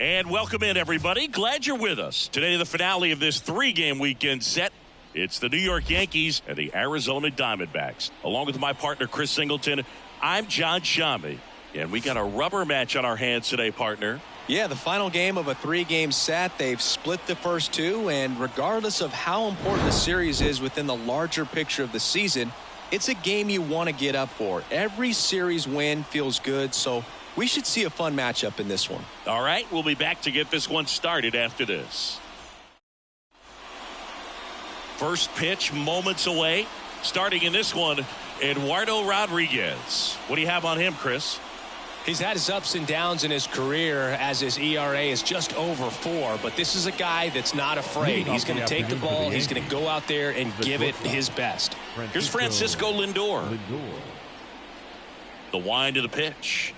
And welcome in, everybody. Glad you're with us. Today, the finale of this three-game weekend set. It's the New York Yankees and the Arizona Diamondbacks. Along with my partner, Chris Singleton, I'm John Shambi. And we got a rubber match on our hands today, partner. Yeah, the final game of a three-game set. They've split the first two, and regardless of how important the series is within the larger picture of the season, it's a game you want to get up for. Every series win feels good, so we should see a fun matchup in this one. All right, we'll be back to get this one started after this. First pitch moments away. Starting in this one, Eduardo Rodriguez. What do you have on him, Chris? He's had his ups and downs in his career as his ERA is just over 4. But this is a guy that's not afraid. He's going to take the ball. He's going to go out there and give it his best. Here's Francisco Lindor. The wind of the pitch.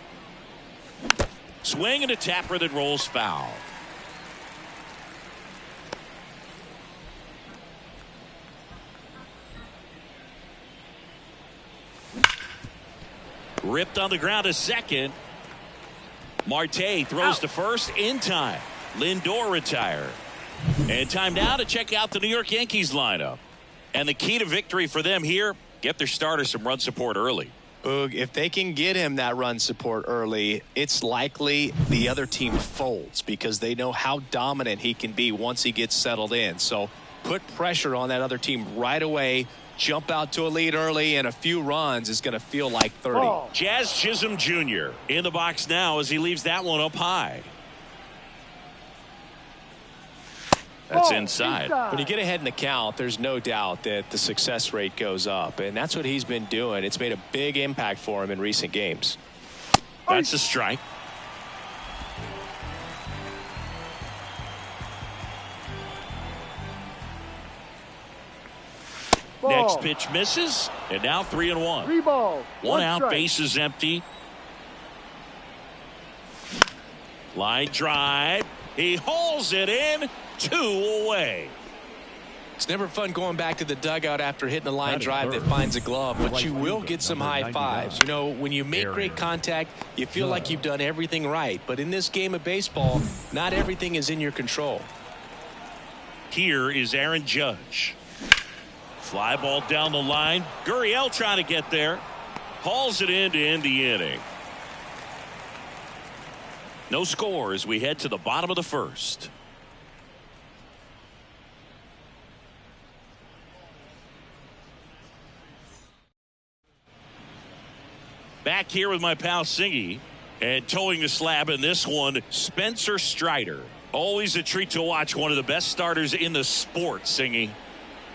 Swing and a tapper that rolls foul. Ripped on the ground to second. Marte throws to first in time. Lindor retired. And time now to check out the New York Yankees lineup. And the key to victory for them here, get their starter some run support early. Boog, if they can get him that run support early, it's likely the other team folds because they know how dominant he can be once he gets settled in. So put pressure on that other team right away. Jump out to a lead early, and a few runs is going to feel like 30. Jazz Chisholm Jr. in the box now as he leaves that one up high. That's inside. When you get ahead in the count, there's no doubt that the success rate goes up, and that's what he's been doing. It's made a big impact for him in recent games. That's a strike. Next pitch misses, and now 3-1. 3 balls. One out, strike. bases empty. Line drive. He hauls it in. 2 away. It's never fun going back to the dugout after hitting a line drive that finds a glove, but you will get some high fives. You know, when you make great contact, you feel like you've done everything right. But in this game of baseball, not everything is in your control. Here is Aaron Judge. Fly ball down the line. Gurriel trying to get there. Hauls it in to end the inning. No score as we head to the bottom of the first. Back here with my pal Singy, and towing the slab in this one, Spencer Strider. Always a treat to watch one of the best starters in the sport, Singy.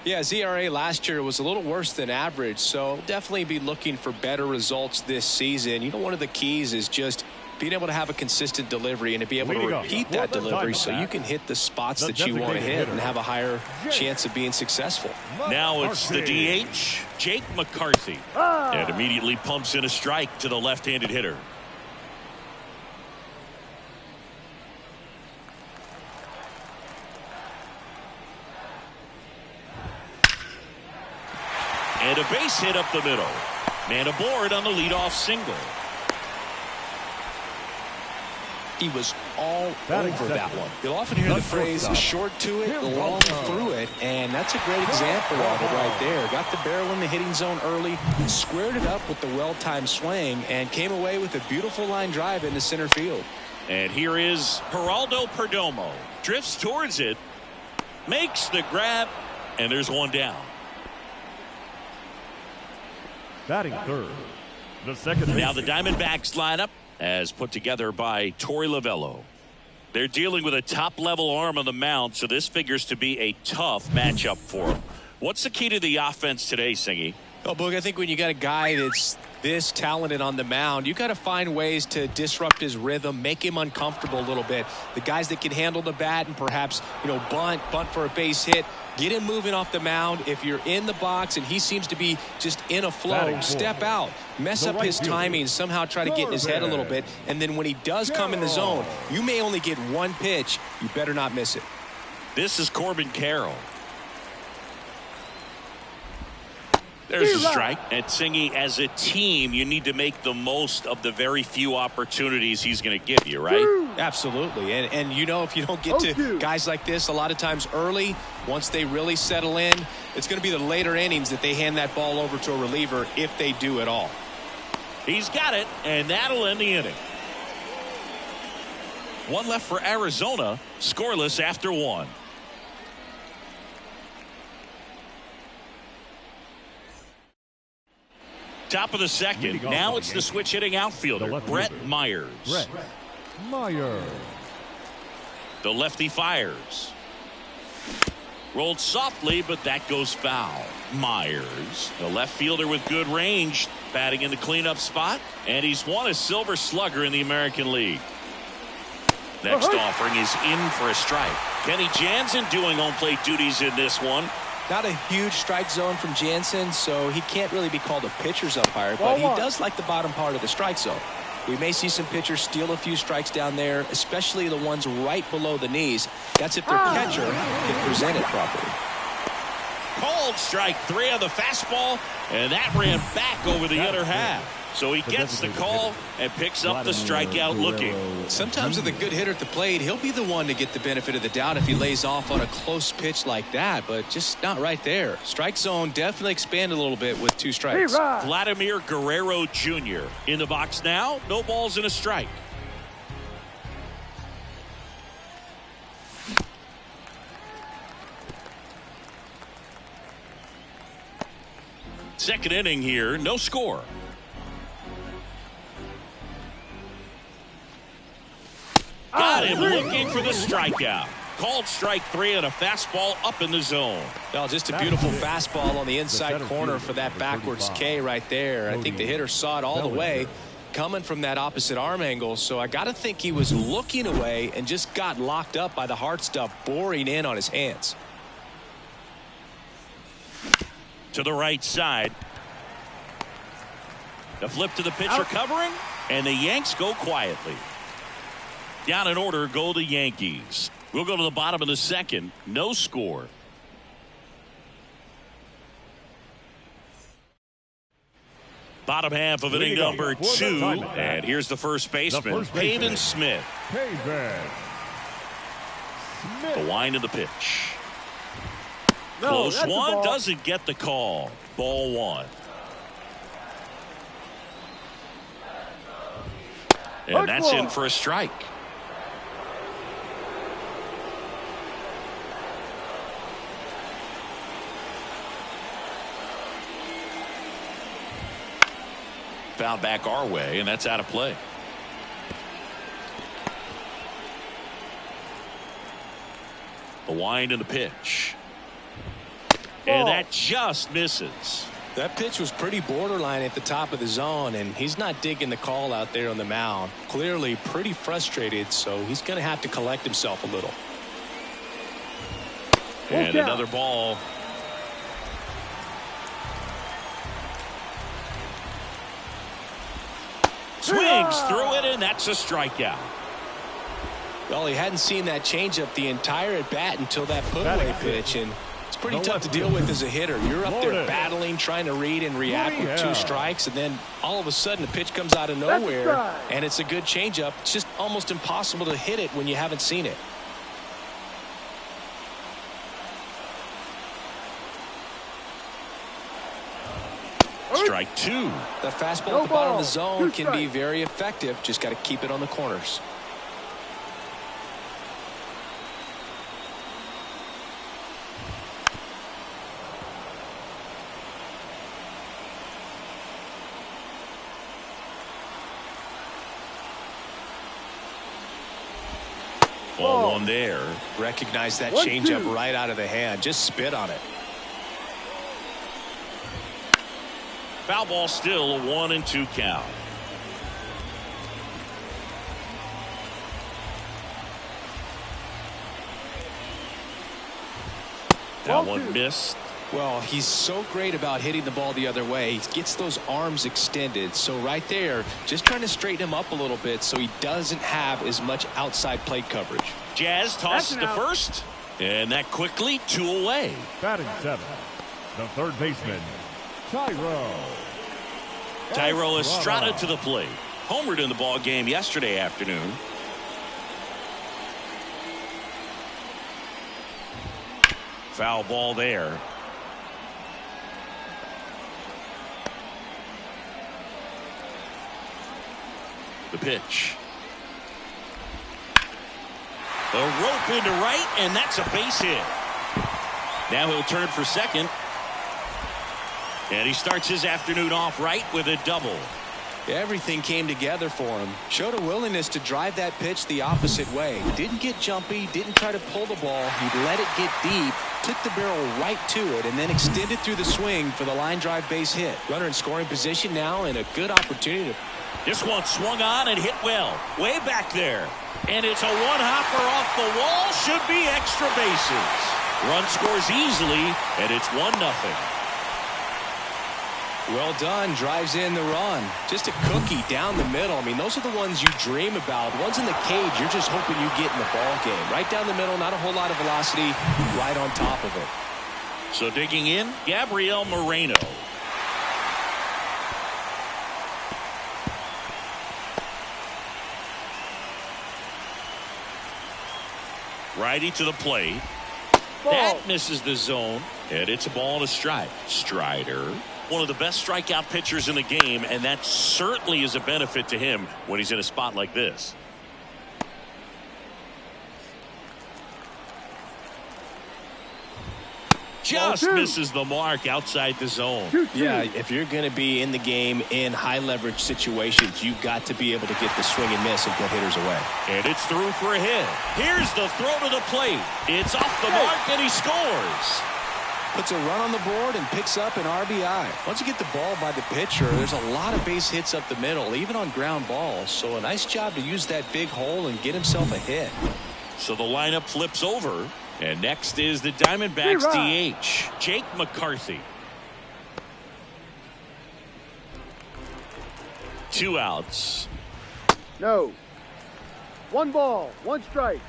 Yeah, his ERA last year was a little worse than average, so definitely be looking for better results this season. You know, one of the keys is just being able to have a consistent delivery and to be able to repeat that delivery so you can hit the spots that you want to hit and have a higher chance of being successful. Now it's the DH, Jake McCarthy, and immediately pumps in a strike to the left-handed hitter. And a base hit up the middle. Man aboard on the leadoff single. He was all over that one. You'll often hear the phrase short to it, long through it, and that's a great example of it right there. Got the barrel in the hitting zone early, squared it up with the well-timed swing, and came away with a beautiful line drive into center field. And here is Geraldo Perdomo. Drifts towards it, makes the grab, and there's one down. Batting third, the second. Now the Diamondbacks lineup as put together by Torey Lovello. They're dealing with a top-level arm on the mound, so this figures to be a tough matchup for them. What's the key to the offense today, Singy? Oh, Boog, I think when you got a guy that's this talented on the mound, you got to find ways to disrupt his rhythm, make him uncomfortable a little bit. The guys that can handle the bat and perhaps, bunt for a base hit, get him moving off the mound. If you're in the box and he seems to be just in a flow, step out, mess up his timing, somehow try to get in his head a little bit. And then when he does come in the zone, you may only get one pitch. You better not miss it. This is Corbin Carroll. There's a strike. And Singy, as a team, you need to make the most of the very few opportunities he's going to give you, right? Absolutely. And you know, if you don't get to guys like this a lot of times early, once they really settle in, it's going to be the later innings that they hand that ball over to a reliever, if they do at all. He's got it, and that'll end the inning. One left for Arizona, scoreless after one. Top of the second. Now it's the switch hitting outfielder, Brett Myers. Brett Myers. The lefty fires. Rolled softly, but that goes foul. Myers, the left fielder with good range, batting in the cleanup spot, and he's won a Silver Slugger in the American League. Next offering is in for a strike. Kenny Jansen doing home plate duties in this one. Not a huge strike zone from Jansen, so he can't really be called a pitcher's umpire, but he does like the bottom part of the strike zone. We may see some pitchers steal a few strikes down there, especially the ones right below the knees. That's if their catcher can present it properly. Called strike three on the fastball, and that ran back over the other half. So he gets the call and picks up the strikeout looking. Sometimes with a good hitter at the plate, he'll be the one to get the benefit of the doubt if he lays off on a close pitch like that, but just not right there. Strike zone definitely expanded a little bit with two strikes. Vladimir Guerrero Jr. in the box now. No balls and a strike. Second inning here, no score. Got him looking for the strikeout. Called strike three on a fastball up in the zone. Well, just a beautiful fastball on the inside corner for that backwards K right there. I think the hitter saw it all the way coming from that opposite arm angle. So I got to think he was looking away and just got locked up by the hard stuff boring in on his hands. To the right side. The flip to the pitcher covering, and the Yanks go quietly. Down in order go the Yankees. We'll go to the bottom of the second. No score. Bottom half of inning number 2. And here's the first baseman, Pavin Smith. The wind of the pitch. Close one. Doesn't get the call. Ball one. And that's in for a strike. Foul back our way, and that's out of play. The wind and the pitch. And that just misses. That pitch was pretty borderline at the top of the zone, and he's not digging the call out there on the mound. Clearly pretty frustrated, so he's going to have to collect himself a little. And another ball. Swings through it, and that's a strikeout. Well, he hadn't seen that changeup the entire at bat until that put-away pitch, and it's pretty tough to deal with as a hitter. You're up there battling, trying to read and react with two strikes, and then all of a sudden a pitch comes out of nowhere, and it's a good changeup. It's just almost impossible to hit it when you haven't seen it. Strike two. The fastball at the bottom of the zone can be very effective. Just got to keep it on the corners. Ball one there. Recognize that changeup right out of the hand. Just spit on it. Foul ball still, a 1-2 count. That one missed. Well, he's so great about hitting the ball the other way. He gets those arms extended. So right there, just trying to straighten him up a little bit so he doesn't have as much outside plate coverage. Jazz tosses to first, and that quickly 2 away. Batting 7, the third baseman, Thairo Estrada to the plate. Homered in the ball game yesterday afternoon. Foul ball there. The pitch. The rope into right, and that's a base hit. Now he'll turn for second. And he starts his afternoon off right with a double. Everything came together for him. Showed a willingness to drive that pitch the opposite way. Didn't get jumpy, didn't try to pull the ball. He let it get deep, took the barrel right to it, and then extended through the swing for the line drive base hit. Runner in scoring position now, and a good opportunity to... This one swung on and hit well. Way back there. And it's a one-hopper off the wall. Should be extra bases. Run scores easily, and it's 1-0. Well done. Drives in the run. Just a cookie down the middle. I mean, those are the ones you dream about. Ones in the cage, you're just hoping you get in the ball game. Right down the middle, not a whole lot of velocity. Right on top of it. So digging in, Gabriel Moreno. Righty to the plate. Ball. That misses the zone, and it's a ball and a strike. Strider, one of the best strikeout pitchers in the game, and that certainly is a benefit to him when he's in a spot like this. Just misses the mark outside the zone. Yeah, if you're going to be in the game in high leverage situations, you've got to be able to get the swing and miss and put hitters away. And it's through for a hit. Here's the throw to the plate. It's off the mark and he scores. Puts a run on the board and picks up an RBI. Once you get the ball by the pitcher, there's a lot of base hits up the middle, even on ground balls. So a nice job to use that big hole and get himself a hit. So the lineup flips over. And next is the Diamondbacks DH, Jake McCarthy. 2 outs. No. 1 ball, 1 strike.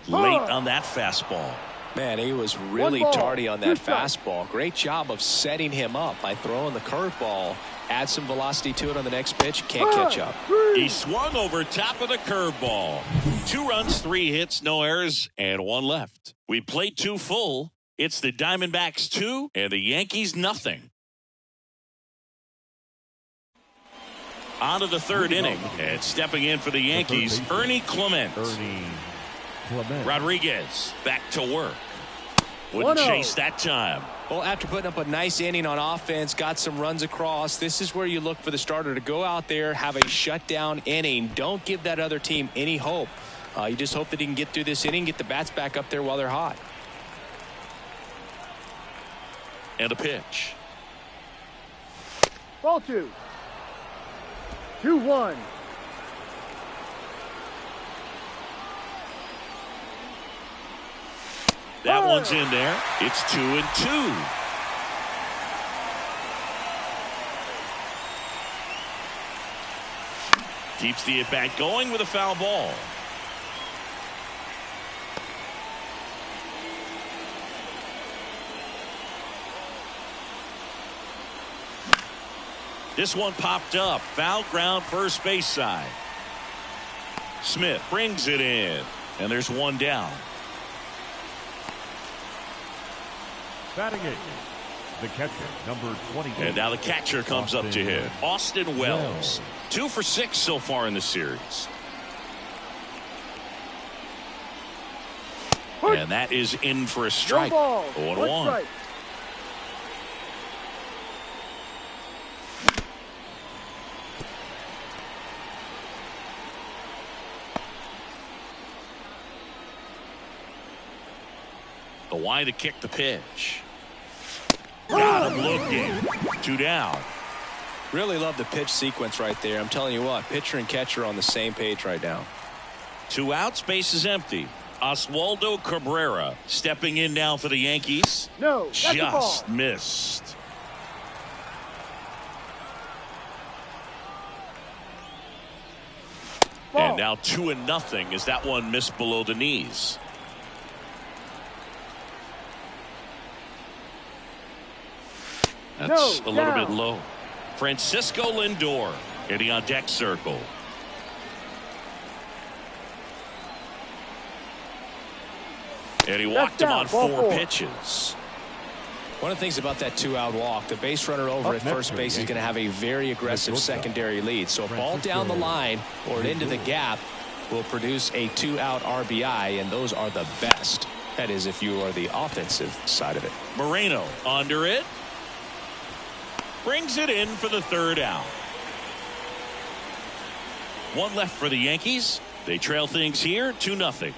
Late on that fastball. Man, he was really tardy on that fastball. Great job of setting him up by throwing the curveball. Add some velocity to it on the next pitch. Can't catch up. He swung over top of the curveball. 2 runs, 3 hits, no errors, and 1 left. We played 2 full. It's the Diamondbacks 2 and the Yankees nothing. On to the 3rd inning, and stepping in for the Yankees, Ernie Clement. Rodriguez back to work. Wouldn't chase that time. Well, after putting up a nice inning on offense, got some runs across, this is where you look for the starter to go out there, have a shutdown inning. Don't give that other team any hope. You just hope that he can get through this inning, get the bats back up there while they're hot. And a pitch. Ball 2. 2-1. That one's in there. It's 2-2. Keeps the at-bat going with a foul ball. This one popped up. Foul ground first base side. Smith brings it in. And there's 1 down. Batting it, the catcher, number 28. And now the catcher comes up to hit. Austin Wells. 2 for 6 so far in the series. And that is in for a strike. 0-1. The wide to kick the pitch. Got him looking. 2 down. Really love the pitch sequence right there. I'm telling you what, pitcher and catcher on the same page right now. 2 outs, base is empty. Oswaldo Cabrera stepping in now for the Yankees. No, that's just missed. Ball. And now 2-0 as that one missed below the knees. That's a little down. bit low. Francisco Lindor hitting on deck circle. And he walked him on 4 pitches. One of the things about that 2-out walk, the base runner over at first base is going to have a very aggressive secondary lead. So a ball down the line or into the gap will produce a 2-out RBI, and those are the best. That is, if you are the offensive side of it. Moreno under it. Brings it in for the 3rd out. 1 left for the Yankees. They trail things here 2-0.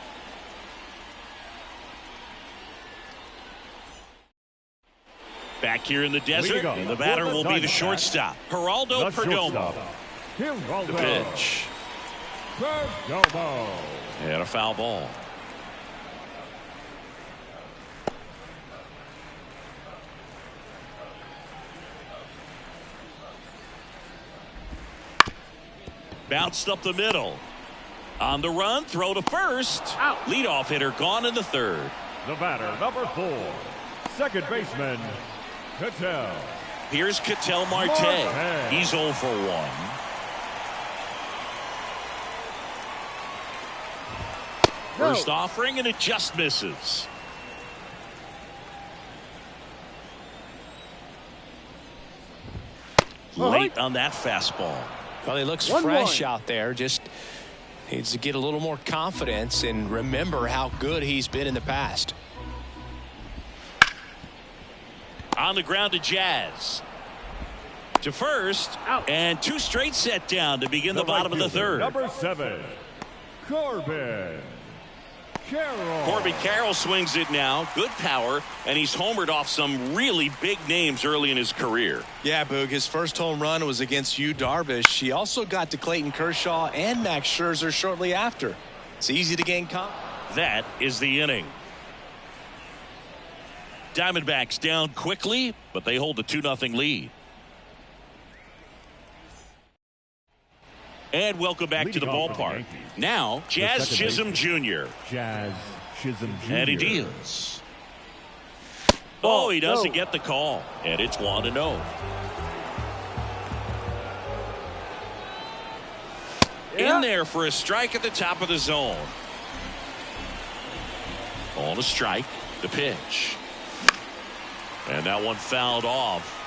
Back here in the desert, and the batter will be the shortstop, Geraldo Perdomo. The pitch. And a foul ball. Bounced up the middle. On the run, throw to first. Out. Leadoff hitter gone in the 3rd. The batter, number 4, second baseman, Cattell. Here's Cattell Marte. Marte. He's 0 for 1. First offering, and it just misses. Late on that fastball. Well, he looks 1-1. fresh out there. Just needs to get a little more confidence and remember how good he's been in the past. On the ground to Jazz. To first. Out. And 2 straight set down to begin the bottom of the 3rd. Number 7, Corbin Carroll. Corbin Carroll swings it now. Good power. And he's homered off some really big names early in his career. Yeah, Boog, his first home run was against Yu Darvish. He also got to Clayton Kershaw and Max Scherzer shortly after. It's easy to gain confidence. That is the inning. Diamondbacks down quickly, but they hold the 2-0 lead. And welcome back to the ballpark. Now, Jazz Chisholm Jr. Jazz Chisholm Jr. And he deals. Oh, he doesn't get the call. And it's 1-0. In there for a strike at the top of the zone. On a strike, the pitch. And that one fouled off.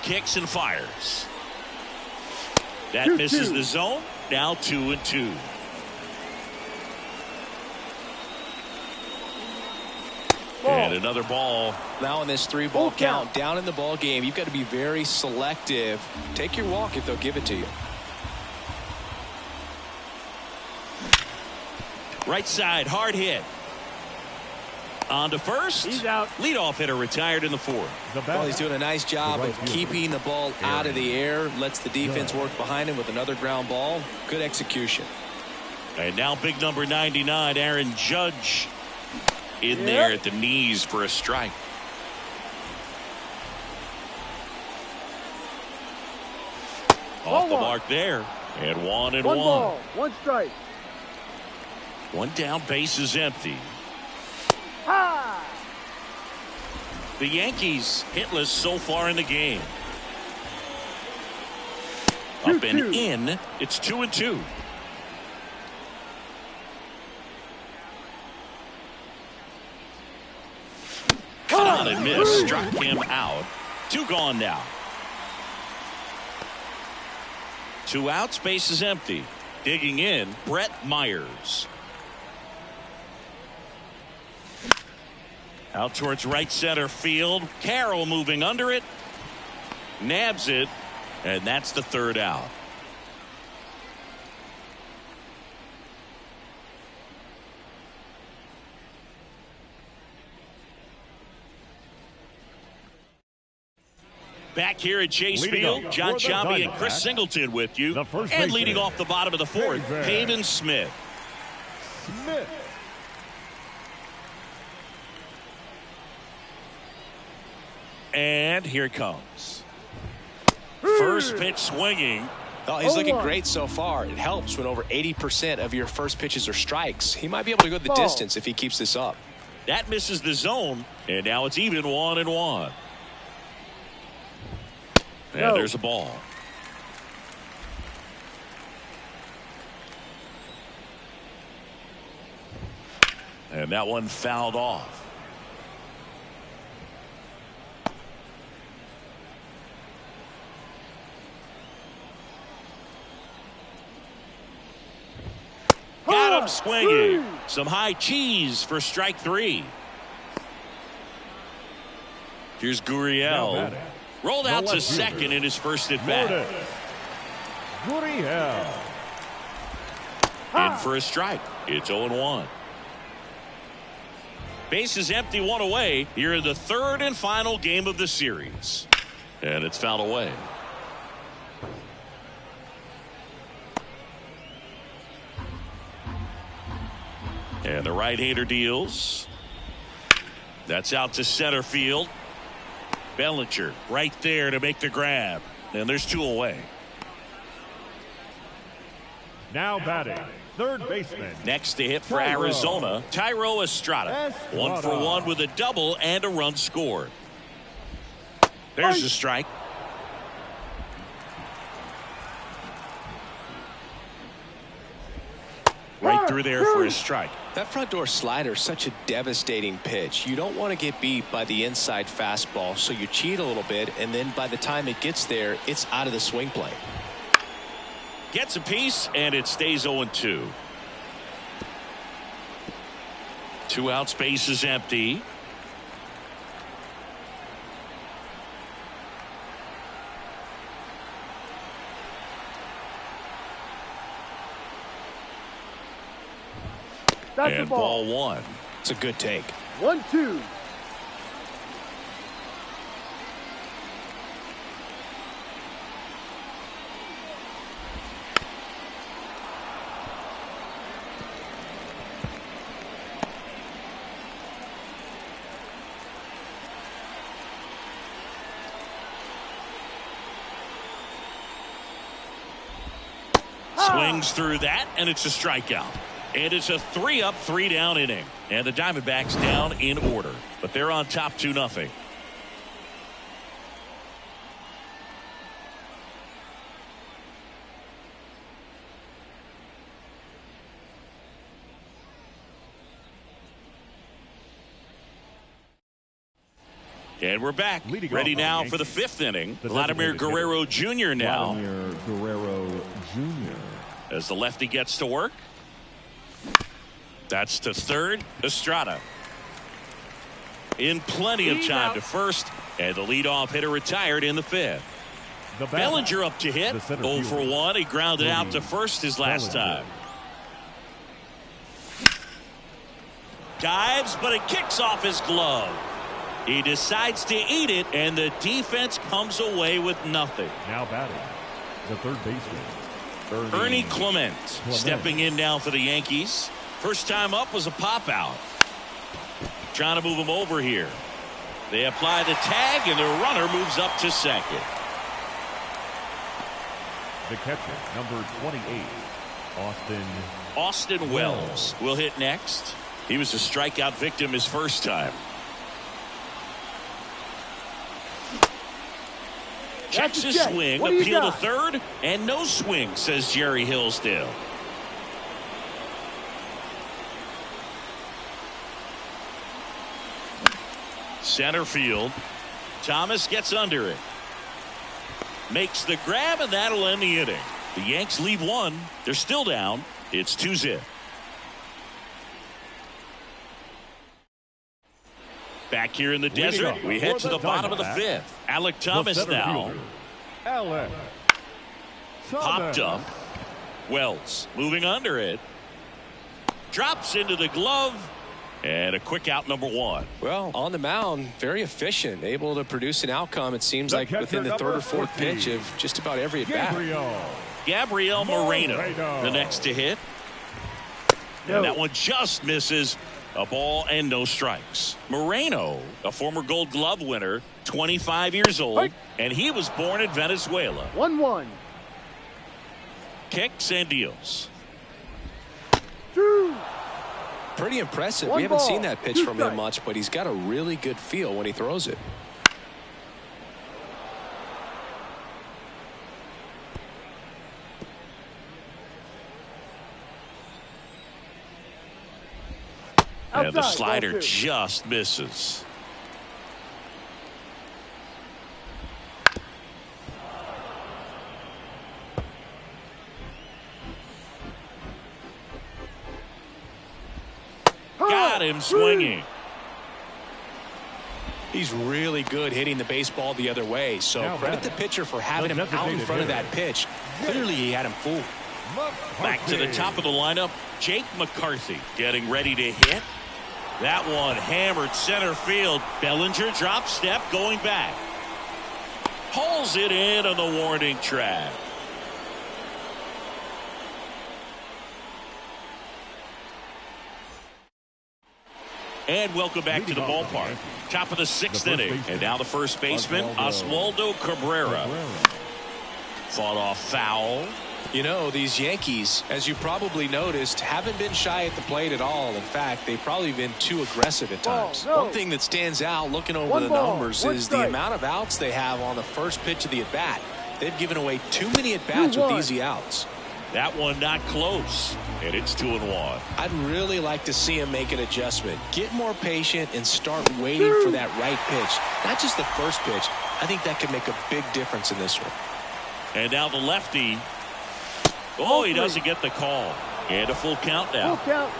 Kicks and fires. That misses the zone. Now 2-2. And another ball. Now in this 3-ball count, down in the ball game, you've got to be very selective. Take your walk if they'll give it to you. Right side, hard hit. On to first. He's out. Leadoff hitter retired in the 4th. Well, he's doing a nice job of keeping the ball out of the air. Lets the defense work behind him with another ground ball. Good execution. And now big number 99, Aaron Judge, in there at the knees for a strike. Off the mark there. And 1-1. 1 ball, 1 strike. 1 down, base is empty. Ha! The Yankees hitless so far in the game. Up and in. It's 2-2. Cut on and miss. Struck him out. 2 gone now. 2 outs. Base is empty. Digging in, Brett Myers. Out towards right center field. Carroll moving under it. Nabs it. And that's the 3rd out. Back here at Chase Field, John Sciambi and Chris Singleton with you. And leading off the bottom of the 4th, Pavin Smith. And here it comes. First pitch swinging. Oh, he's looking great so far. It helps when over 80% of your first pitches are strikes. He might be able to go the distance if he keeps this up. That misses the zone, and now it's even 1-1. And there's a ball. And that one fouled off. Got him swinging. Some high cheese for strike 3. Here's Gurriel. Rolled out to second in his first at bat. Gurriel. In for a strike. It's 0-1. Base is empty, 1 away. Here in the third and final game of the series. And it's fouled away. And the right-hander deals. That's out to center field. Bellinger right there to make the grab. And there's 2 away. Now batting, third baseman. Next to hit for Arizona, Thairo Estrada. 1 for 1 with a double and a run scored. There's a strike. Right through there for a strike. That front door slider is such a devastating pitch. You don't want to get beat by the inside fastball, so you cheat a little bit, and then by the time it gets there, it's out of the swing plane. Gets a piece, and it stays 0-2. 2 out, space is empty. That's and ball 1. It's a good take. 1-2. Swings through that, and it's a strikeout. And it's a 3-up, 3-down inning. And the Diamondbacks down in order. But they're on top 2-0. And we're back. Ready now for the 5th inning. Vladimir Guerrero Jr. now. Vladimir Guerrero Jr. As the lefty gets to work. That's to third. Estrada. In plenty of time to first. And the leadoff hitter retired in the 5th. Bellinger up to hit. 0 for 1. He grounded out to first his last time. Dives, but it kicks off his glove. He decides to eat it, and the defense comes away with nothing. Now batting, the third baseman, Ernie Clement stepping in now for the Yankees. First time up was a pop-out. Trying to move him over here. They apply the tag, and the runner moves up to second. The catcher, number 28, Austin Wells will hit next. He was a strikeout victim his first time. Checks his swing, appeal to third, and no swing, says Jerry Hillsdale. Center field. Thomas gets under it. Makes the grab, and that'll end the inning. The Yanks leave 1. They're still down. It's 2-0. Back here in the desert, we head to the bottom of the 5th. Alec Thomas now. Alec Popped up. Wells moving under it. Drops into the glove. And a quick out, number 1. Well, on the mound, very efficient, able to produce an outcome, it seems like, within the third or fourth pitch of just about every at-bat. Gabriel Moreno, the next to hit. And that one just misses. A ball and no strikes. Moreno, a former Gold Glove winner, 25 years old, and he was born in Venezuela. 1-1. Kicks and deals. Pretty impressive. We haven't seen that pitch from him much, but he's got a really good feel when he throws it. And the slider just misses. Got him swinging. He's really good hitting the baseball the other way. So credit the pitcher for having him out in front of that pitch. Clearly he had him fooled. Back to the top of the lineup, Jake McCarthy getting ready to hit. That one hammered center field. Bellinger drop step going back. Pulls it in on the warning track. And welcome back to the ballpark. Top of the 6th inning. And now the first baseman, Oswaldo Cabrera. Fought off foul. You know, these Yankees, as you probably noticed, haven't been shy at the plate at all. In fact, they've probably been too aggressive at times. One thing that stands out looking over the numbers is the amount of outs they have on the first pitch of the at-bat. They've given away too many at-bats with easy outs. That one not close, and it's 2-1. I'd really like to see him make an adjustment. Get more patient and start waiting for that right pitch. Not just the first pitch. I think that could make a big difference in this one. And now the lefty. Oh, he doesn't get the call. And a full count now. Full count.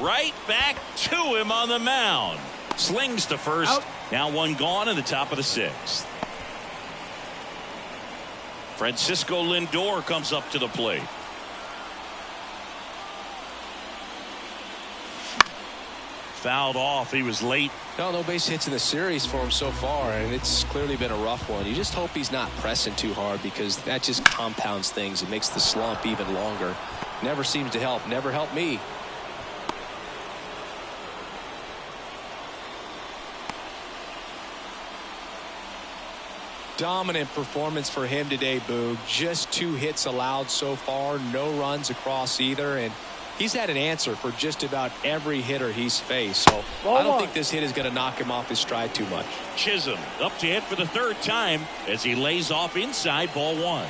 Right back to him on the mound. Slings to first. Out. Now one gone in the top of the 6th. Francisco Lindor comes up to the plate. Fouled off. He was late. No base hits in the series for him so far, and it's clearly been a rough one. You just hope he's not pressing too hard, because that just compounds things. It makes the slump even longer. Never seems to help. Never helped me. Dominant performance for him today, Boog. Just 2 hits allowed so far. No runs across either, and he's had an answer for just about every hitter he's faced. So I don't think this hit is going to knock him off his stride too much. Chisholm up to hit for the 3rd time as he lays off inside, ball 1.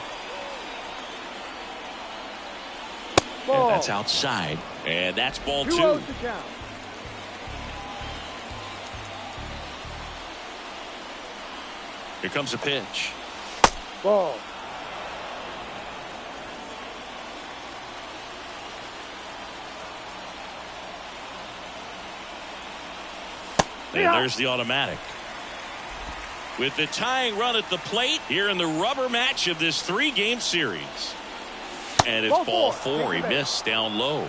And that's outside, and that's ball 2. Here comes a pitch. Ball. And there's the automatic. With the tying run at the plate here in the rubber match of this 3-game series. And it's ball 4. He missed down low.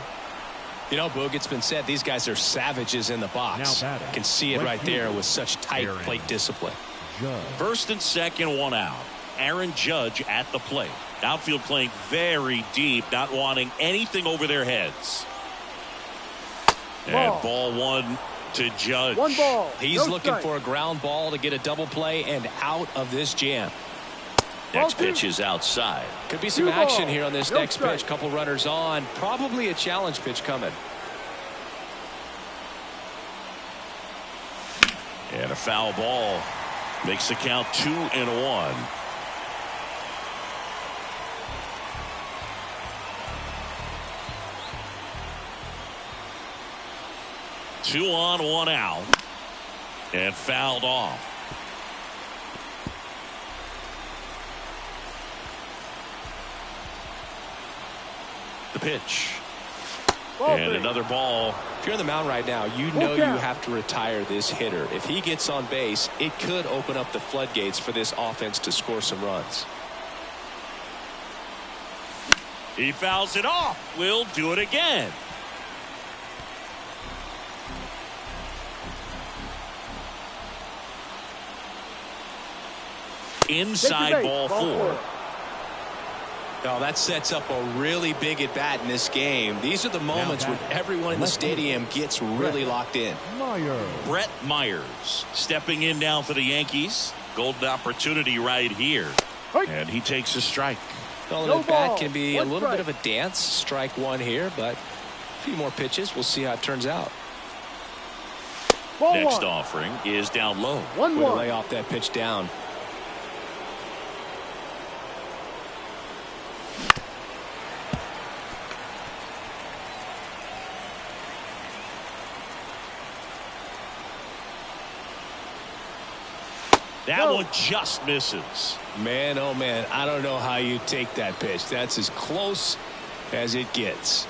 You know, Boog, it's been said these guys are savages in the box. Can see it right there with such tight plate discipline. First and second, 1 out. Aaron Judge at the plate. Outfield playing very deep, not wanting anything over their heads. And ball 1 to Judge. 1 ball. He's looking for a ground ball to get a double play and out of this jam. Next pitch is outside. Could be some action here on this next pitch. Couple runners on. Probably a challenge pitch coming. And a foul ball. Makes the count 2-1. Two on, 1 out. And fouled off. The pitch. And another ball. If you're on the mound right now, you know you have to retire this hitter. If he gets on base, it could open up the floodgates for this offense to score some runs. He fouls it off. We'll do it again. Inside, ball 4. Now that sets up a really big at bat in this game. These are the moments when everyone in the stadium gets really locked in. Brett Myers stepping in now for the Yankees. Golden opportunity right here. And he takes a strike. Well, the bat can be a little bit of a dance. Strike one here, but a few more pitches. We'll see how it turns out. Next offering is down low. Way to lay off that pitch down. That one just misses. Man, oh man, I don't know how you take that pitch. That's as close as it gets.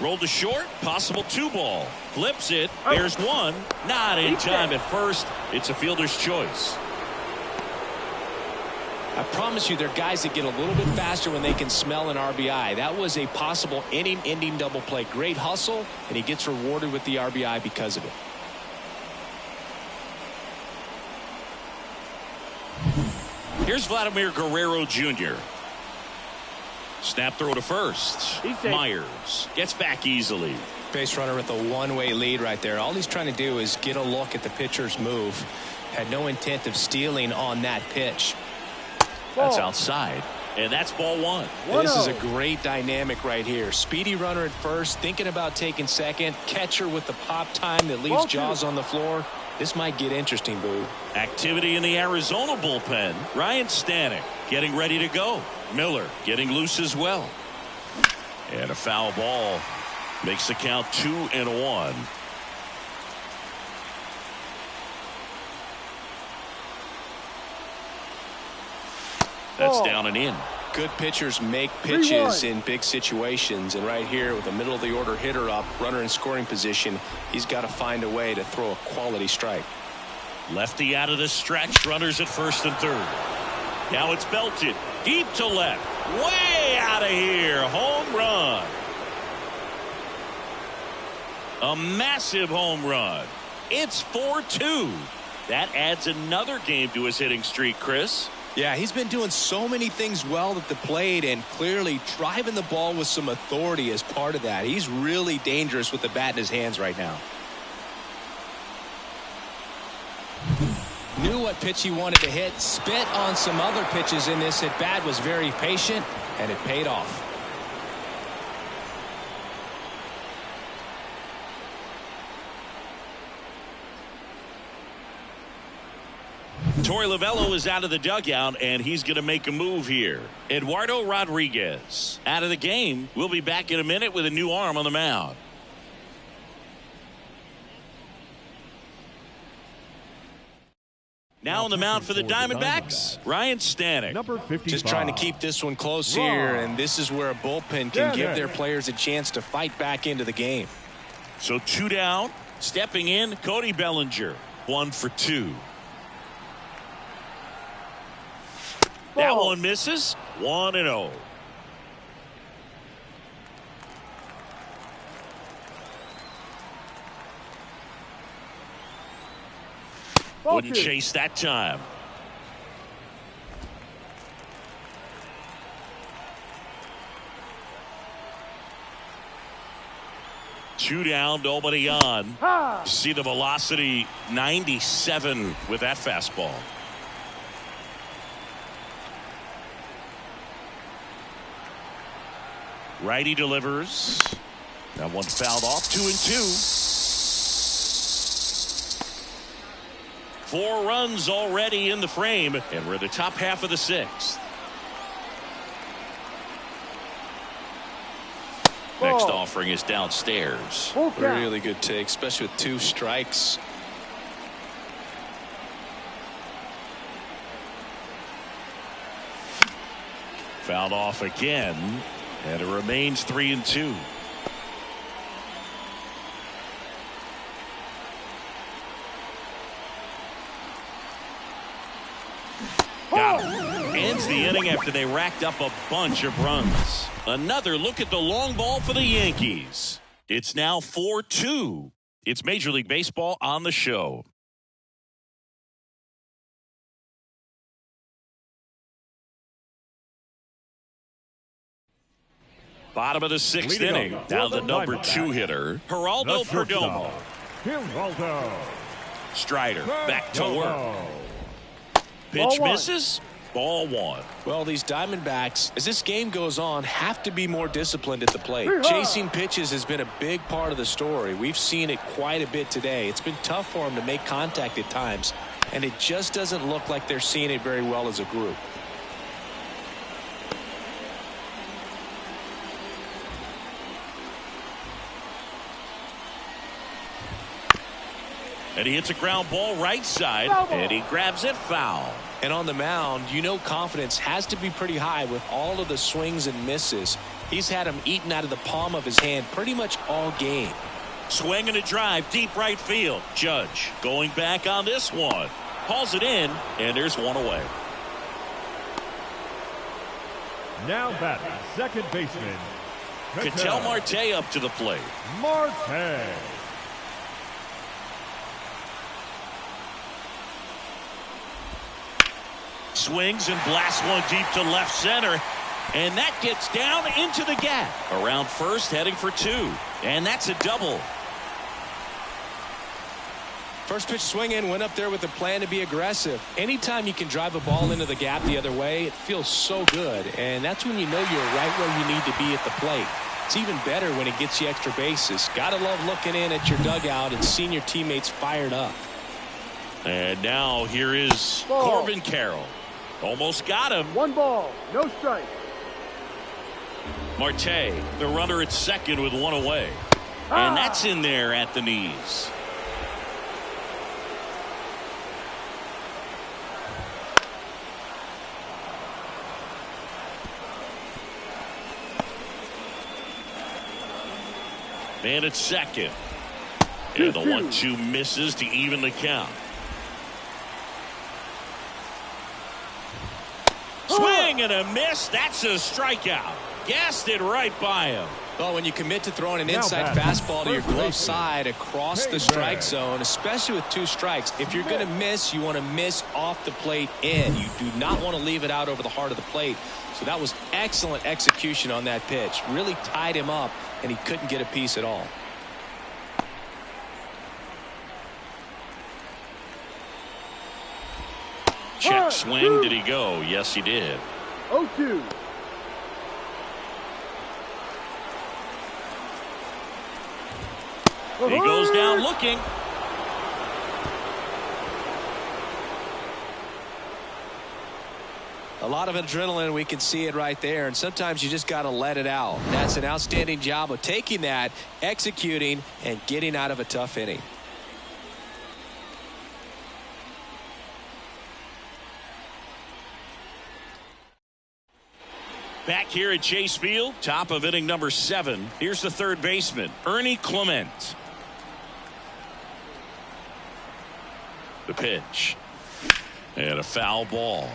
Rolled to short, possible 2-ball. Flips it, there's one. Not in time at first. It's a fielder's choice. I promise you, there are guys that get a little bit faster when they can smell an RBI. That was a possible inning-ending double play. Great hustle, and he gets rewarded with the RBI because of it. Here's Vladimir Guerrero Jr. Snap throw to first. Myers gets back easily. Base runner with a one-way lead right there. All he's trying to do is get a look at the pitcher's move. Had no intent of stealing on that pitch. That's outside, and that's ball one. This is a great dynamic right here. Speedy runner at first, thinking about taking second. Catcher with the pop time that leaves Jaws on the floor. This might get interesting, Boo. Activity in the Arizona bullpen. Ryan Stanek getting ready to go. Miller getting loose as well. And a foul ball makes the count 2-1. That's down and in. Good pitchers make pitches in big situations, and right here with the middle of the order hitter up, runner in scoring position, he's got to find a way to throw a quality strike. Lefty out of the stretch, runners at first and third. Now it's belted deep to left, way out of here. Home run. A massive home run. It's 4-2. That adds another game to his hitting streak, Chris. Yeah, he's been doing so many things well at the plate and clearly driving the ball with some authority as part of that. He's really dangerous with the bat in his hands right now. Knew what pitch he wanted to hit. Spit on some other pitches in this at bat. Was very patient, and it paid off. Torey Lovullo is out of the dugout, and he's going to make a move here. Eduardo Rodriguez out of the game. We'll be back in a minute with a new arm on the mound. Now on the mound for the Diamondbacks, Ryan Stanek. Number 55. Just trying to keep this one close here, and this is where a bullpen can give their players a chance to fight back into the game. So 2 down, stepping in, Cody Bellinger, 1 for 2. That one misses. 1-0. Wouldn't chase that time. Two down, nobody on. See the velocity, 97 with that fastball. Righty delivers. That one fouled off. 2-2. 4 runs already in the frame, and we're in the top half of the 6th. Next offering is downstairs. Really good take, especially with 2 strikes. Fouled off again, and it remains 3-2. Got him. Ends the inning after they racked up a bunch of runs. Another look at the long ball for the Yankees. It's now 4-2. It's Major League Baseball on the show. Bottom of the 6th inning. Now the number 2 hitter, Geraldo Perdomo. Geraldo. Strider back to work. Pitch misses. Ball one. Well, these Diamondbacks, as this game goes on, have to be more disciplined at the plate. Chasing pitches has been a big part of the story. We've seen it quite a bit today. It's been tough for them to make contact at times, and it just doesn't look like they're seeing it very well as a group. And he hits a ground ball right side, and he grabs it foul. And on the mound, you know confidence has to be pretty high with all of the swings and misses. He's had them eaten out of the palm of his hand pretty much all game. Swing and a drive, deep right field. Judge going back on this one. Hauls it in, and there's one away. Now batting, second baseman. Ketel Marte up to the plate. Marte. Swings and blasts one deep to left center. And that gets down into the gap. Around first, heading for two. And that's a double. First pitch swing in, went up there with a plan to be aggressive. Anytime you can drive a ball into the gap the other way, it feels so good. And that's when you know you're right where you need to be at the plate. It's even better when it gets you extra bases. Gotta love looking in at your dugout and seeing your teammates fired up. And now here is Corbin Carroll. Almost got him. 1 ball, no strike. Marte, the runner at second with one away. And that's in there at the knees. Man at second. And the 1-2 misses to even the count. Swing and a miss. That's a strikeout. Gassed it right by him. Well, when you commit to throwing an inside fastball to your glove side across the strike zone, especially with 2 strikes, if you're going to miss, you want to miss off the plate in. You do not want to leave it out over the heart of the plate. So that was excellent execution on that pitch. Really tied him up, and he couldn't get a piece at all. Check swing. Did he go? Yes, he did. 0-2. He goes down looking. A lot of adrenaline, we can see it right there, and sometimes you just got to let it out. That's an outstanding job of taking that, executing, and getting out of a tough inning. Back here at Chase Field, top of inning number 7. Here's the third baseman, Ernie Clement. The pitch. And a foul ball.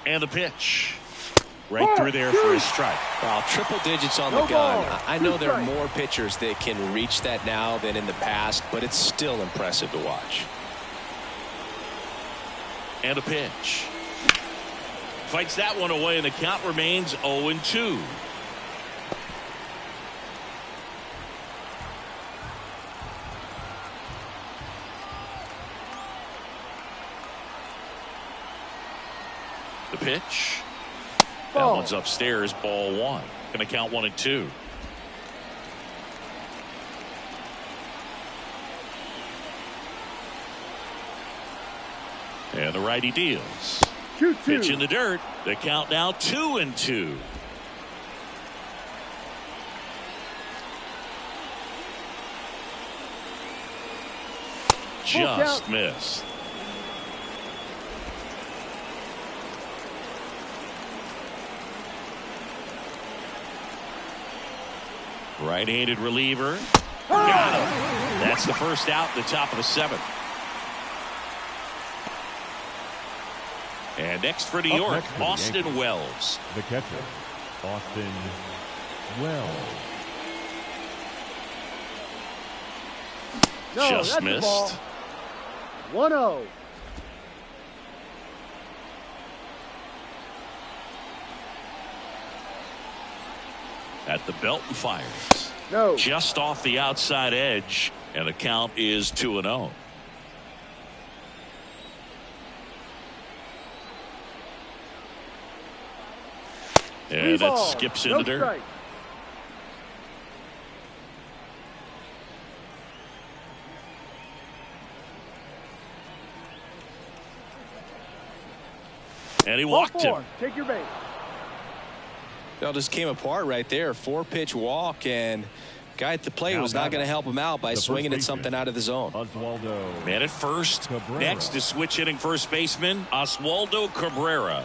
And the pitch. Right through there for a strike. Well, triple digits on the gun. I know there are more pitchers that can reach that now than in the past, but it's still impressive to watch. And a pitch. Fights that one away, and the count remains 0-2. The pitch. That one's upstairs, ball 1. Going to count 1-2. And the righty deals. 2-2. Pitch in the dirt. The count now 2-2. Just missed. Right-handed reliever. Got him. That's the first out at the top of the 7th. And next for New York, Austin Wells. The catcher, Austin Wells. No, Just that's missed. 1-0. At the belt and fires. No. Just off the outside edge, and the count is 2-0. And that skips in the dirt. Strike. And he walked him. Take your base. That just came apart right there. 4-pitch walk, and guy at the plate was not going to help him out by swinging at something out of the zone. Oswaldo. Man at first. Cabrera. Next is switch hitting first baseman Oswaldo Cabrera.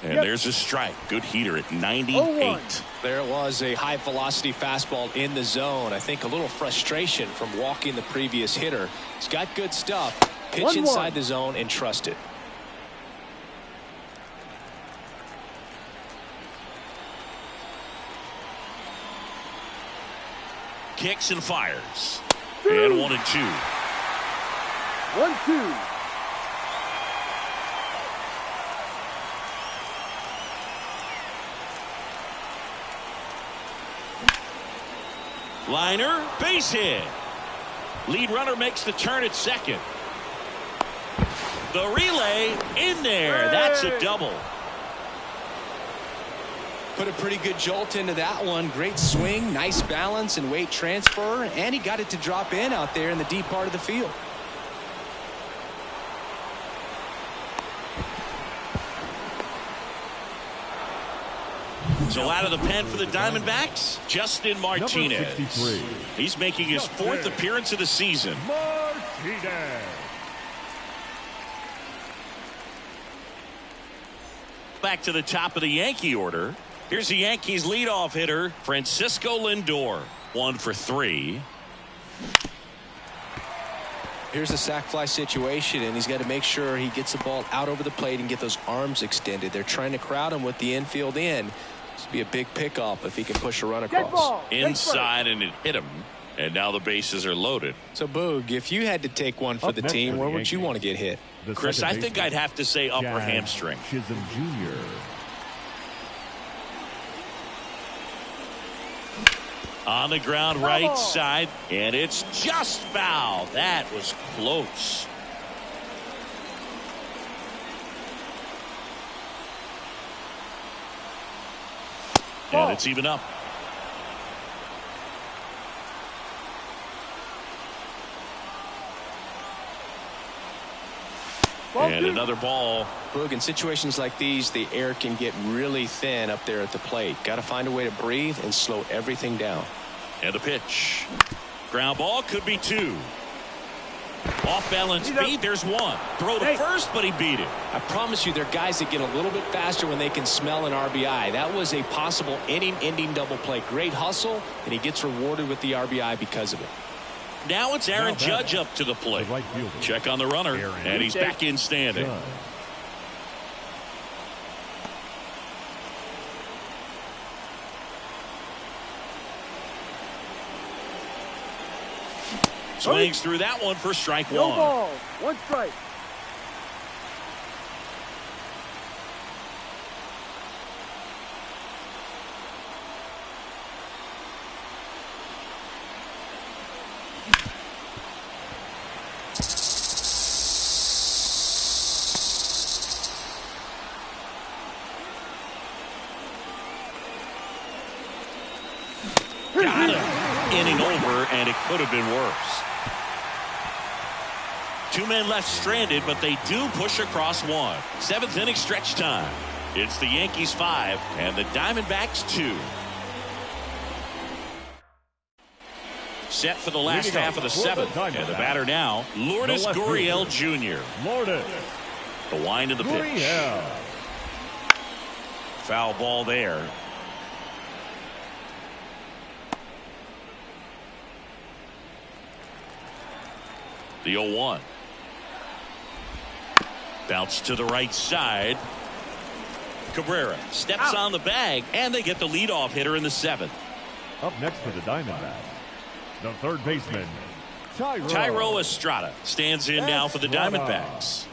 And there's a strike. Good heater at 98. 0-1. There was a high velocity fastball in the zone. I think a little frustration from walking the previous hitter. He's got good stuff. Pitch 1-1. inside the zone and trust it. Kicks and fires. 2. And 1-2. 1-2. Liner, base hit. Lead runner makes the turn at second. The relay in there. That's a double. Put a pretty good jolt into that one. Great swing, nice balance and weight transfer, and he got it to drop in out there in the deep part of the field. So out of the pen for the Diamondbacks, Justin Martinez. Number 63. He's making his fourth appearance of the season. Martinez. Back to the top of the Yankee order. Here's the Yankees leadoff hitter, Francisco Lindor. 1 for 3. Here's a sac fly situation, and he's got to make sure he gets the ball out over the plate and get those arms extended. They're trying to crowd him with the infield in. This would be a big pickoff if he can push a run Dead across. ball. Inside, and it hit him. And now the bases are loaded. So, Boog, if you had to take one for Up the next team, for the where would you Yankees. want to get hit? The Chris, second I think baseman, I'd have to say upper Jazz hamstring. Chisholm Jr. On the ground, right side, and it's just foul. That was close. And it's even up. And another ball. Boog, in situations like these, the air can get really thin up there at the plate. Got to find a way to breathe and slow everything down. And a pitch. Ground ball, could be 2. Off balance beat, there's 1. Throw to first, but he beat it. I promise you, there are guys that get a little bit faster when they can smell an RBI. That was a possible inning-ending double play. Great hustle, and he gets rewarded with the RBI because of it. Now it's Aaron Judge up to the plate. The right fielder. Check on the runner, Aaron and he's back in standing. Judge. Swings through that one for strike 1. No ball. 1 strike. Got him. Inning over, and it could have been worse. 2 men left stranded, but they do push across 1. 7th inning stretch time. It's the Yankees 5 and the Diamondbacks 2. Set for the last half of the 7th. And the batter now, Lourdes Gurriel Jr. Lourdes The wind of the pitch. Gurriel. Foul ball there. The 0-1. Bounce to the right side. Cabrera steps on the bag, and they get the leadoff hitter in the 7th. Up next for the Diamondbacks, the third baseman, Tyro Estrada stands in now for the Estrada. Diamondbacks.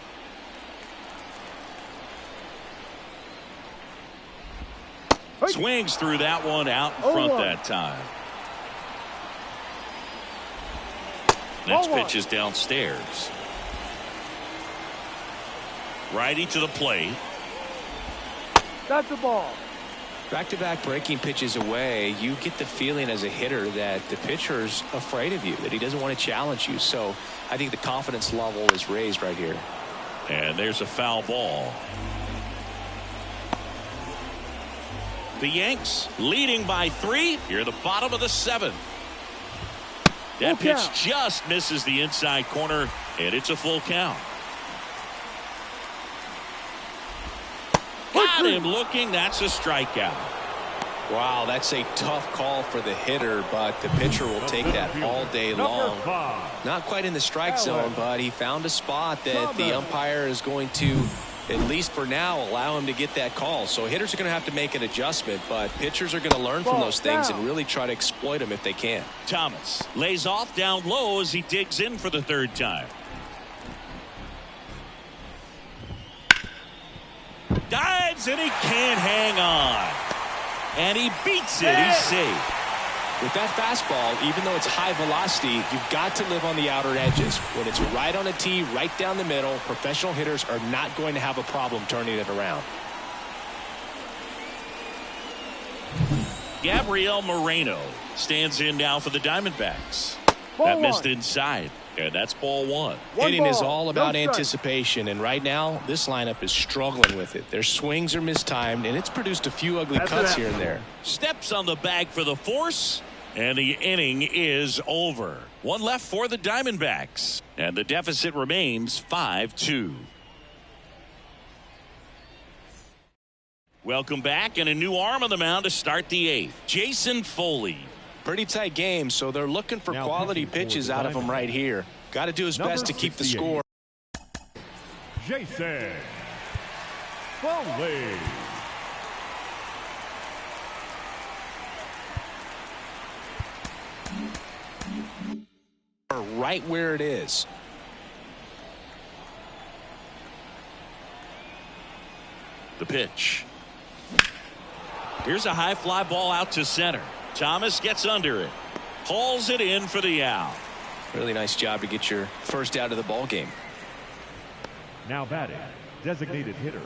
Swings through that one out in front that time. Next pitch is downstairs. Righty to the plate. That's a ball. Back-to-back breaking pitches away, you get the feeling as a hitter that the pitcher's afraid of you, that he doesn't want to challenge you. So I think the confidence level is raised right here. And there's a foul ball. The Yanks leading by 3 here at the bottom of the 7th. That pitch just misses the inside corner, and it's a full count. Got him looking. That's a strikeout. Wow, that's a tough call for the hitter, but the pitcher will take that all day long. Not quite in the strike zone, but he found a spot that the umpire is going to, at least for now, allow him to get that call. So hitters are going to have to make an adjustment, but pitchers are going to learn from those things and really try to exploit them if they can. Thomas lays off down low as he digs in for the 3rd time. Dives and he can't hang on. And he beats it. He's safe. With that fastball, even though it's high velocity, you've got to live on the outer edges. When it's right on a tee, right down the middle, professional hitters are not going to have a problem turning it around. Gabriel Moreno stands in now for the Diamondbacks. That missed inside, and that's ball 1. Hitting is all about anticipation, and right now, this lineup is struggling with it. Their swings are mistimed, and it's produced a few ugly cuts here and there. Steps on the bag for the force, and the inning is over. 1 left for the Diamondbacks, and the deficit remains 5-2. Welcome back, and a new arm on the mound to start the 8th. Jason Foley. Pretty tight game, so they're looking for quality pitches out of him right here. Got to do his best to keep the score. Jason Foley. Right where it is. The pitch. Here's a high fly ball out to center. Thomas gets under it. Hauls it in for the out. Really nice job to get your first out of the ball game. Now batting, designated hitter,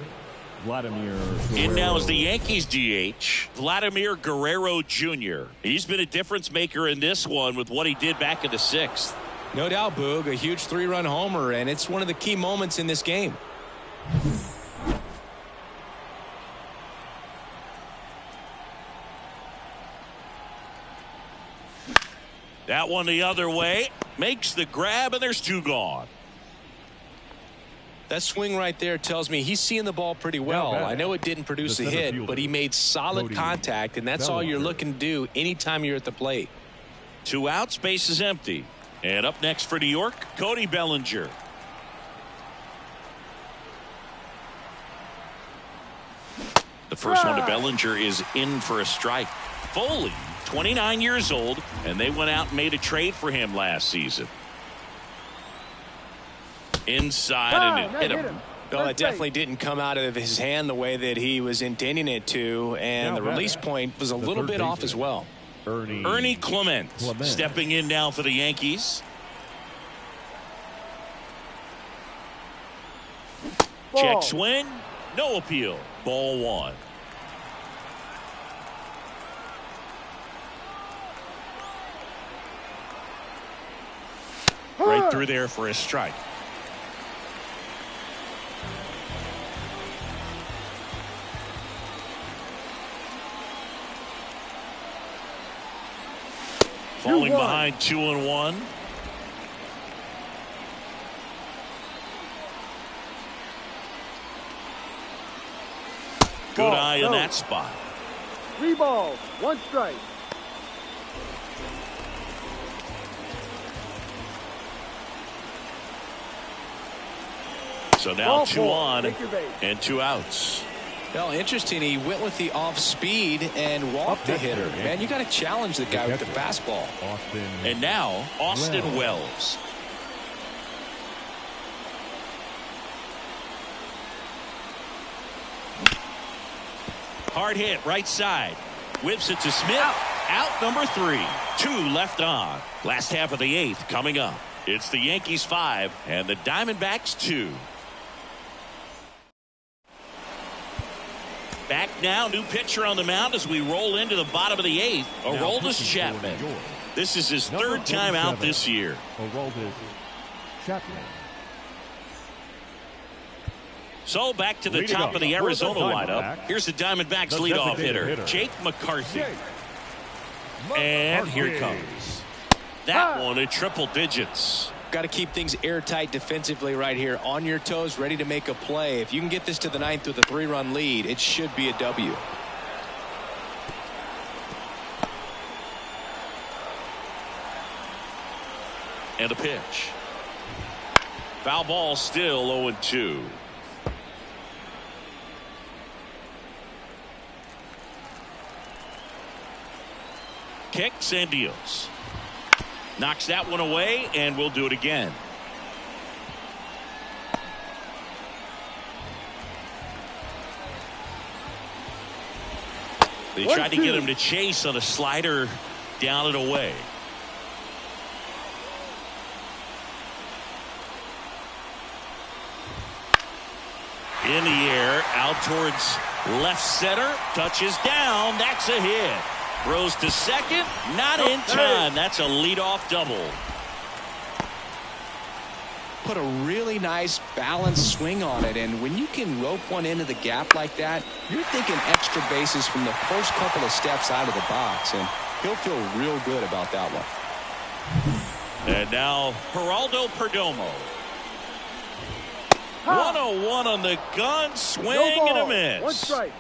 Vladimir Guerrero. In now is the Yankees DH, Vladimir Guerrero Jr. He's been a difference maker in this one with what he did back in the 6th. No doubt, Boog, a huge 3-run homer, and it's one of the key moments in this game. That one the other way. Makes the grab, and there's 2 gone. That swing right there tells me he's seeing the ball pretty well. I know it didn't produce a hit, but he made solid contact, and that's all you're looking to do anytime you're at the plate. 2 outs, base is empty. And up next for New York, Cody Bellinger. The first one to Bellinger is in for a strike. Foley, 29 years old, and they went out and made a trade for him last season. Inside, and it hit him. Well, it definitely didn't come out of his hand the way that he was intending it to, and the release point was a little bit off as well. Ernie Clement stepping in now for the Yankees. Check swing, no appeal. Ball 1. Right through there for a strike. Falling behind 2-1. Good eye in that spot. 3 balls, 1 strike. So now 2 on and 2 outs. Well, interesting. He went with the off speed and walked the hitter. Man, you got to challenge the guy with the fastball. And now Austin Wells. Hard hit, right side. Whips it to Smith. Out number 3. 2 left on. Last half of the 8th coming up. It's the Yankees 5 and the Diamondbacks 2. Back now, new pitcher on the mound as we roll into the bottom of the 8th. Aroldis Chapman. This is his 3rd time out this year. Aroldis Chapman. So back to the top of the Arizona lineup. Here's the Diamondbacks leadoff hitter, Jake McCarthy. And here it comes. That one at triple digits. Got to keep things airtight defensively right here. On your toes, ready to make a play. If you can get this to the 9th with a 3-run lead, it should be a W. And a pitch. Foul ball, still 0-2. Kicks and deals. Knocks that one away, and we'll do it again. They tried to get him to chase on a slider, down and away. In the air, out towards left center, touches down, that's a hit. Throws to second, not in time. That's a leadoff double. Put a really nice balanced swing on it, and when you can rope one into the gap like that, you're thinking extra bases from the first couple of steps out of the box, and he'll feel real good about that one. And now Geraldo Perdomo. 101 on the gun, swing and a miss. 1 strike.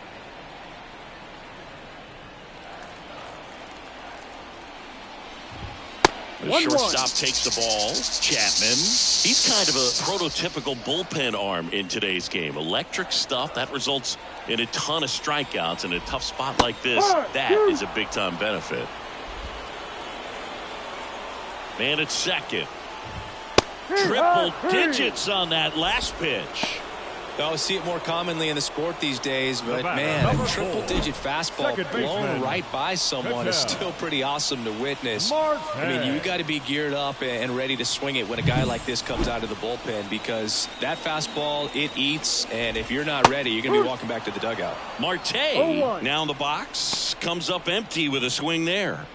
The shortstop takes the ball. Chapman. He's kind of a prototypical bullpen arm in today's game. Electric stuff that results in a ton of strikeouts in a tough spot like this. That is a big time benefit. Man at second. Triple digits on that last pitch. I see it more commonly in the sport these days, but man, a triple-digit fastball blown right by someone is still pretty awesome to witness. I mean, you got to be geared up and ready to swing it when a guy like this comes out of the bullpen, because that fastball, it eats, and if you're not ready, you're going to be walking back to the dugout. Marte now in the box, comes up empty with a swing there.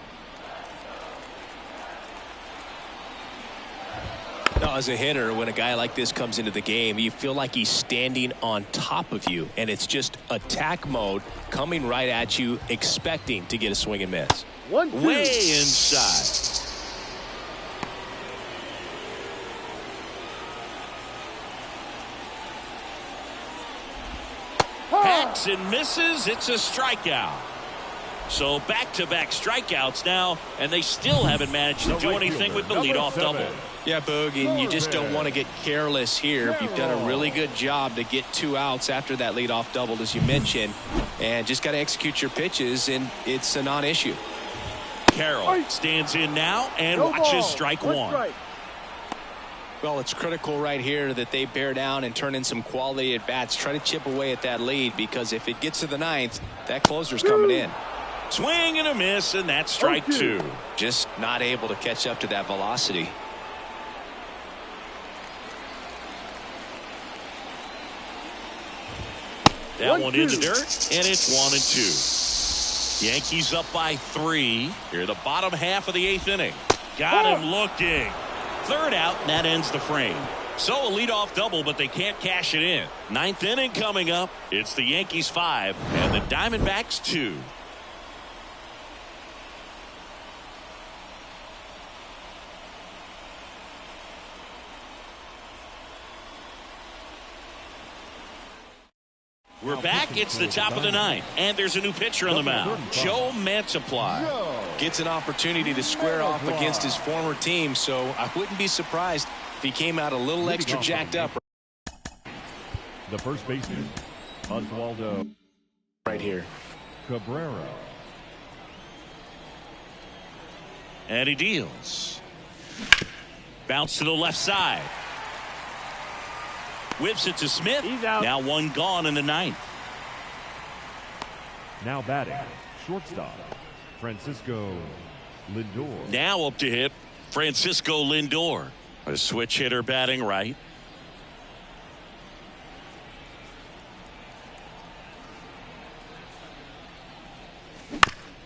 Now, as a hitter, when a guy like this comes into the game, you feel like he's standing on top of you, and it's just attack mode coming right at you, expecting to get a swing and miss. Way inside. Hacks and misses. It's a strikeout. So back-to-back strikeouts now, and they still haven't managed to do anything with the leadoff double. Yeah, Boog, and you just don't want to get careless here. You've done a really good job to get 2 outs after that leadoff double, as you mentioned, and just got to execute your pitches, and it's a non-issue. Carroll stands in now and watches strike 1. Well, it's critical right here that they bear down and turn in some quality at bats. Try to chip away at that lead, because if it gets to the 9th, that closer's coming in. Swing and a miss, and that's strike 2. Just not able to catch up to that velocity. That one in the dirt, and it's 1-2. Yankees up by 3. Here, the bottom half of the 8th inning. Got him looking. 3rd out, and that ends the frame. So a leadoff double, but they can't cash it in. 9th inning coming up. It's the Yankees 5 and the Diamondbacks 2. We're back. It's the top of the 9th, and there's a new pitcher on the mound, Joe Mantiply. Gets an opportunity to square off against his former team, so I wouldn't be surprised if he came out a little extra jacked up. The first baseman, Oswaldo right here. Cabrera. And he deals. Bounce to the left side. Whips it to Smith. Now 1 gone in the 9th. Now batting, shortstop, Francisco Lindor. Now up to hit, Francisco Lindor. A switch hitter batting right.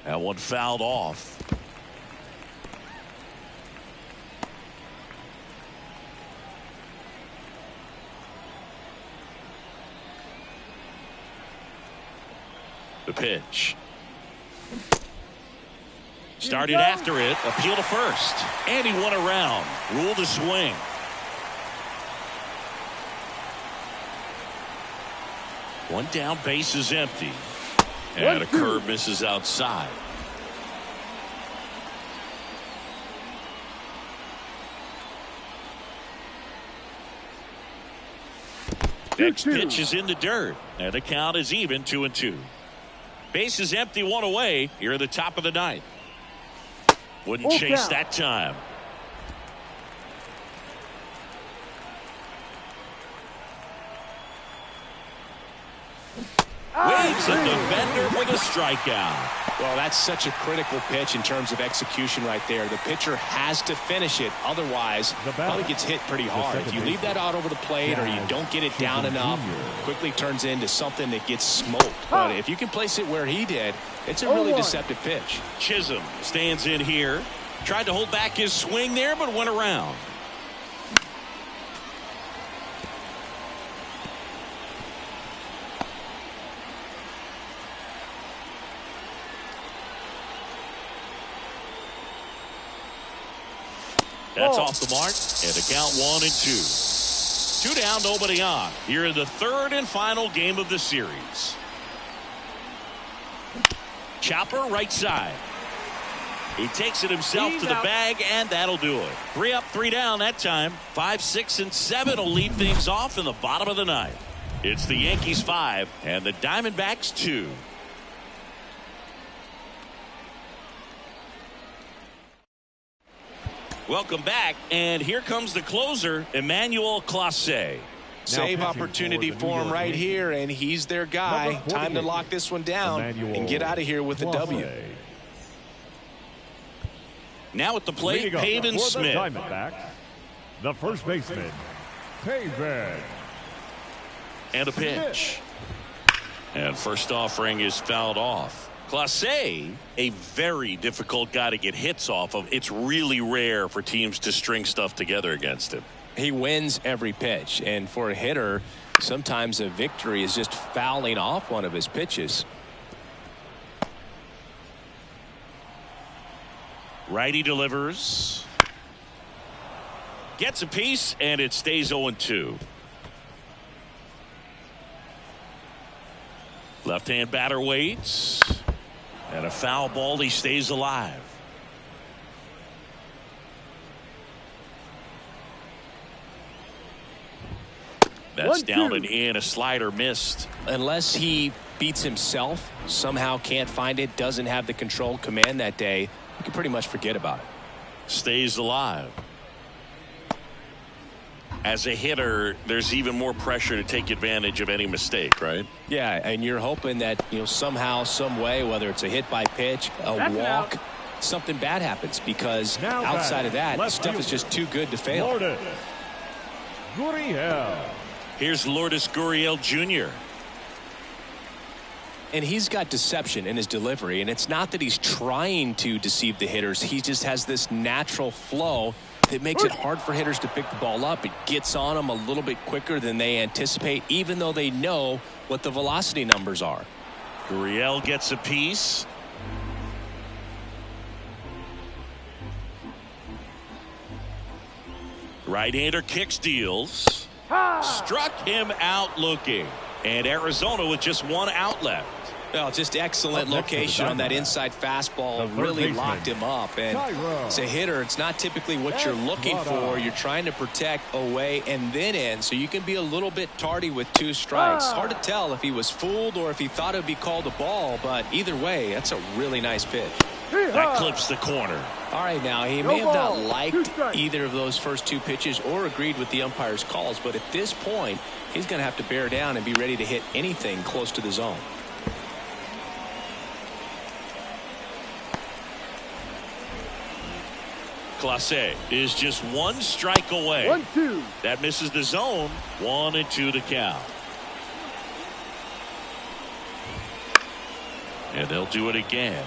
That one fouled off. The pitch. Started after it. Appeal to first. And he won around. Ruled a swing. One down, base is empty. And a curve misses outside. Next pitch is in the dirt. And the count is even, 2-2. Base is empty, one away. Here at the top of the ninth. Wouldn't chase that time. Waves a defender for the strikeout. Well, that's such a critical pitch in terms of execution right there. The pitcher has to finish it. Otherwise, probably gets hit pretty hard. If you leave that out over the plate or you don't get it down enough, quickly turns into something that gets smoked. But if you can place it where he did, it's a really deceptive pitch. Chisholm stands in here. Tried to hold back his swing there, but went around. That's off the mark, and the count 1-2. 2 down, nobody on. Here in the third and final game of the series. Chopper right side. He takes it himself to the bag, and that'll do it. 3 up, 3 down that time. 5, 6, and 7 will lead things off in the bottom of the ninth. It's the Yankees 5 and the Diamondbacks 2. Welcome back, and here comes the closer, Emmanuel Clase. Save opportunity for him right here, and he's their guy. Time to lock this one down and get out of here with a W. Now at the plate, Pavin Smith. The Diamondbacks, the first baseman, Pavin. And a pitch. And first offering is fouled off. Clase, a very difficult guy to get hits off of. It's really rare for teams to string stuff together against him. He wins every pitch, and for a hitter, sometimes a victory is just fouling off one of his pitches. Righty delivers. Gets a piece, and it stays 0-2. Left-hand batter waits. And a foul ball, he stays alive. That's down and in. A slider missed. Unless he beats himself, somehow can't find it, doesn't have the control command that day, you can pretty much forget about it. Stays alive. As a hitter, there's even more pressure to take advantage of any mistake, right? Yeah, and you're hoping that, somehow, some way, whether it's a hit by pitch, a walk, something bad happens, because outside of that, stuff is just too good to fail. Lourdes Gurriel. Here's Lourdes Gurriel Jr. And he's got deception in his delivery, and it's not that he's trying to deceive the hitters. He just has this natural flow that makes it hard for hitters to pick the ball up. It gets on them a little bit quicker than they anticipate, even though they know what the velocity numbers are. Gurriel gets a piece. Right-hander kicks, deals. Struck him out looking. And Arizona with just one out left. Well, just excellent location on that inside fastball. Really locked him up. And as a hitter, it's not typically what you're looking for. You're trying to protect away and then in, so you can be a little bit tardy with 2 strikes. Hard to tell if he was fooled or if he thought it would be called a ball, but either way, that's a really nice pitch. That clips the corner. All right, now, he may have not liked either of those first 2 pitches or agreed with the umpire's calls, but at this point, he's going to have to bear down and be ready to hit anything close to the zone. Clase is just one strike away. 1-2. That misses the zone. 1-2 to count. And they'll do it again.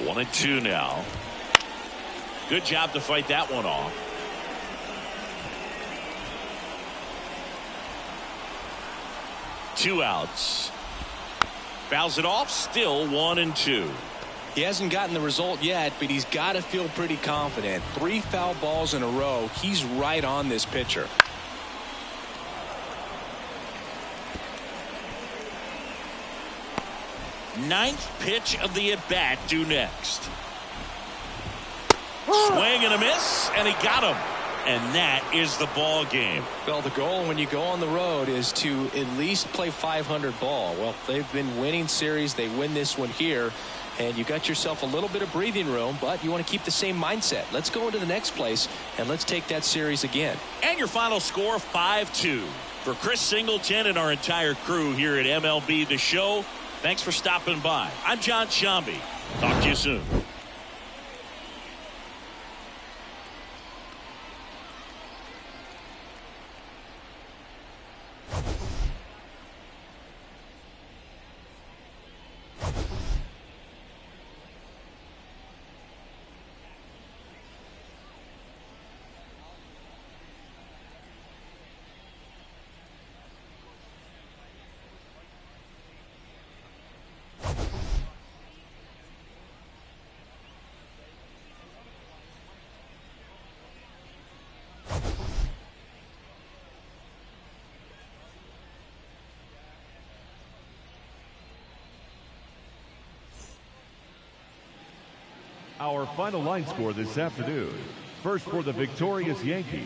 One and two now. Good job to fight that one off. Two outs. Fouls it off. Still 1-2. He hasn't gotten the result yet, but he's got to feel pretty confident. 3 foul balls in a row. He's right on this pitcher. Ninth pitch of the at-bat due next. Swing and a miss, and he got him. And that is the ball game. Well, the goal when you go on the road is to at least play 500 ball. Well, they've been winning series. They win this one here, and you got yourself a little bit of breathing room, but you want to keep the same mindset. Let's go into the next place, and let's take that series again. And your final score, 5-2. For Chris Singleton and our entire crew here at MLB The Show, thanks for stopping by. I'm John Shambi. Talk to you soon. Our final line score this afternoon. First for the victorious Yankees,